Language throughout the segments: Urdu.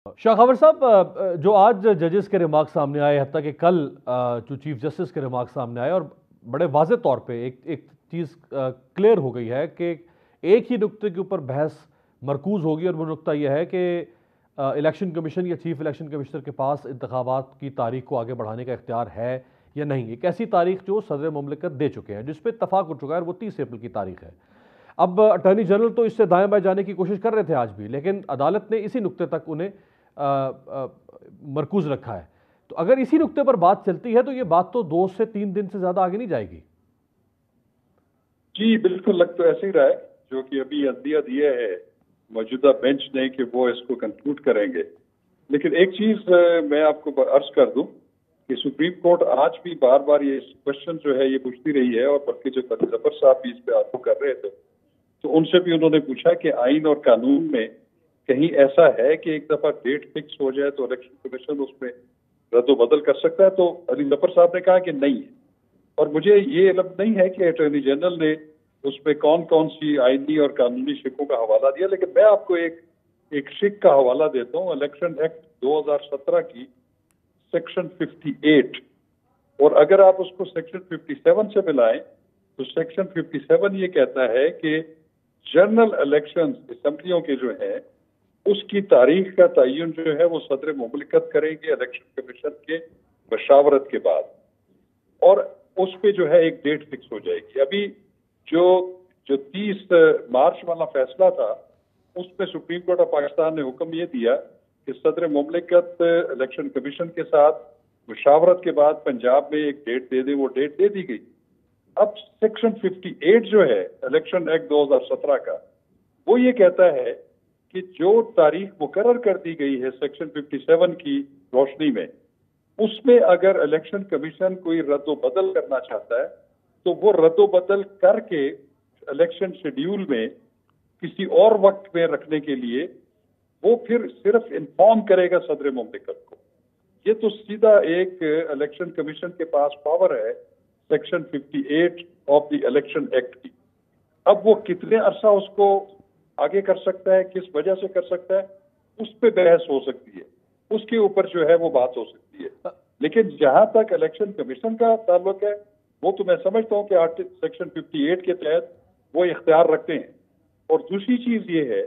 شاہ خاور صاحب، جو آج ججز کے ریمارک سامنے آئے، حتیٰ کہ کل جو چیف جسٹس کے ریمارک سامنے آئے، اور بڑے واضح طور پہ ایک چیز کلیئر ہو گئی ہے کہ ایک ہی نقطے کے اوپر بحث مرکوز ہوگی، اور وہ نقطہ یہ ہے کہ الیکشن کمیشن یا چیف الیکشن کمشنر کے پاس انتخابات کی تاریخ کو آگے بڑھانے کا اختیار ہے یا نہیں۔ ایک ایسی تاریخ جو صدر مملکت دے چکے ہیں، جس پہ اتفاق ہو چکا ہے، وہ 30 اپریل کی تاریخ ہے۔ اب اٹارنی جنرل تو اس سے دائیں بائیں جانے کی کوشش کر رہے تھے آج بھی، لیکن عدالت نے اسی نقطے تک انہیں مرکوز رکھا ہے۔ تو اگر اسی نقطے پر بات چلتی ہے تو یہ بات تو 2 سے 3 دن سے زیادہ آگے نہیں جائے گی۔ جی بالکل، لگ تو ایسے ہی رہا ہے، جو کہ ابھی عدلیہ دیا ہے موجودہ بینچ نے کہ وہ اس کو کنکلوڈ کریں گے۔ لیکن ایک چیز میں آپ کو عرض کر دوں کہ سپریم کورٹ آج بھی بار بار یہ کوشچن جو ہے یہ پوچھتی رہی ہے، اور بلکہ جو ظفر صاحب بھی اس پہ آرگو کر رہے تھے تو ان سے بھی انہوں نے پوچھا کہ آئین اور قانون میں کہیں ایسا ہے کہ ایک دفعہ ڈیٹ فکس ہو جائے تو الیکشن کمیشن اس میں رد و بدل کر سکتا ہے؟ تو علی ظفر صاحب نے کہا کہ نہیں ہے، اور مجھے یہ علم نہیں ہے کہ اٹارنی جنرل نے اس پہ کون کون سی آئینی اور قانونی شکوں کا حوالہ دیا، لیکن میں آپ کو ایک شک کا حوالہ دیتا ہوں، الیکشن ایکٹ 2017 کی سیکشن 58، اور اگر آپ اس کو سیکشن 57 سے ملائیں تو سیکشن 57 یہ کہتا ہے کہ جنرل الیکشن اسمبلیوں کے جو ہیں اس کی تاریخ کا تعین جو ہے وہ صدر مملکت کریں گے الیکشن کمیشن کے مشاورت کے بعد، اور اس پہ جو ہے ایک ڈیٹ فکس ہو جائے گی۔ ابھی جو 30 مارچ والا فیصلہ تھا اس میں سپریم کورٹ آف پاکستان نے حکم یہ دیا کہ صدر مملکت الیکشن کمیشن کے ساتھ مشاورت کے بعد پنجاب میں ایک ڈیٹ دے دے، وہ ڈیٹ دے دی گئی۔ اب سیکشن 58 جو ہے الیکشن ایکٹ 2017 کا، وہ یہ کہتا ہے کہ جو تاریخ مقرر کر دی گئی ہے سیکشن 57 کی روشنی میں، اس میں اگر الیکشن کمیشن کوئی رد و بدل کرنا چاہتا ہے تو وہ رد و بدل کر کے الیکشن شیڈیول میں کسی اور وقت میں رکھنے کے لیے وہ پھر صرف انفارم کرے گا صدر مملکت کو۔ یہ تو سیدھا ایک الیکشن کمیشن کے پاس پاور ہے section 58 of the election act کی۔ اب وہ کتنے عرصہ اس کو آگے کر سکتا ہے، کس وجہ سے کر سکتا ہے، اس پہ بحث ہو سکتی ہے، اس کے اوپر جو ہے وہ بات ہو سکتی ہے۔ لیکن جہاں تک الیکشن کمیشن کا تعلق ہے وہ تو میں سمجھتا ہوں کہ سیکشن 58 کے تحت وہ اختیار رکھتے ہیں، اور دوسری چیز یہ ہے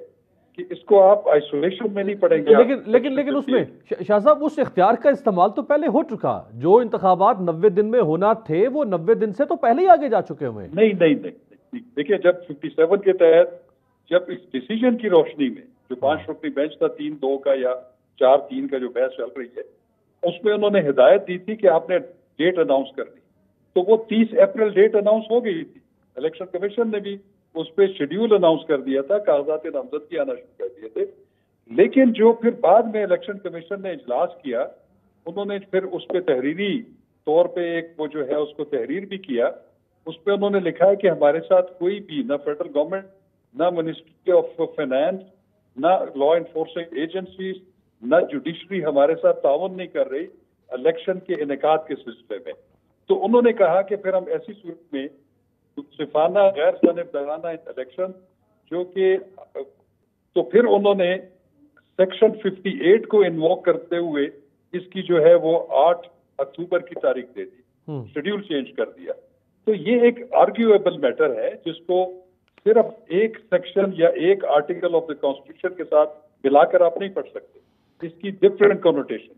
کہ اس کو آپ آئسولیشن میں نہیں پڑھیں گے۔ لیکن اس میں شاہ صاحب اس اختیار کا استعمال تو پہلے ہو چکا، جو انتخابات 90 دن میں ہونا تھے وہ 90 دن سے تو پہلے ہی آگے جا چکے ہوئے۔ نہیں، دیکھیں جب 57 کے تحت جب اس ڈیسیجن کی روشنی میں جو 5 رکنی بینچ تھا 3-2 کا یا 4-3 کا جو بحث چل رہی ہے، اس میں انہوں نے ہدایت دی تھی کہ آپ نے ڈیٹ اناؤنس کر دی، تو وہ 30 اپریل ڈیٹ اناؤنس ہو گئی تھی۔ الیکشن کمیشن نے بھی اس پہ شیڈیول اناؤنس کر دیا تھا، کاغذات نامزدگی آنا شروع کر دیے تھے، لیکن جو پھر بعد میں الیکشن کمیشن نے اجلاس کیا، انہوں نے پھر اس پہ تحریری طور پہ ایک وہ جو ہے اس کو تحریر بھی کیا، اس پہ انہوں نے لکھا ہے کہ ہمارے ساتھ کوئی بھی نہ فیڈرل گورنمنٹ، نہ منسٹری آف فائنانس، نہ لا انفورسنگ ایجنسیز، نہ جوڈیشری ہمارے ساتھ تعاون نہیں کر رہی الیکشن کے انعقاد کے سلسلے میں۔ تو انہوں نے کہا کہ پھر ہم ایسی صورت میں منصفانہ غیر جانبدارانہ الیکشن جو کہ، تو پھر انہوں نے سیکشن 58 کو انووک کرتے ہوئے اس کی جو ہے وہ 8 اکتوبر کی تاریخ دے دی، شیڈیول چینج کر دیا۔ تو یہ ایک آرگیویبل میٹر ہے جس کو صرف ایک سیکشن یا ایک آرٹیکل آف دا کانسٹیٹیوشن کے ساتھ ملا کر آپ نہیں پڑھ سکتے، اس کی ڈفرینٹ کنوٹیشن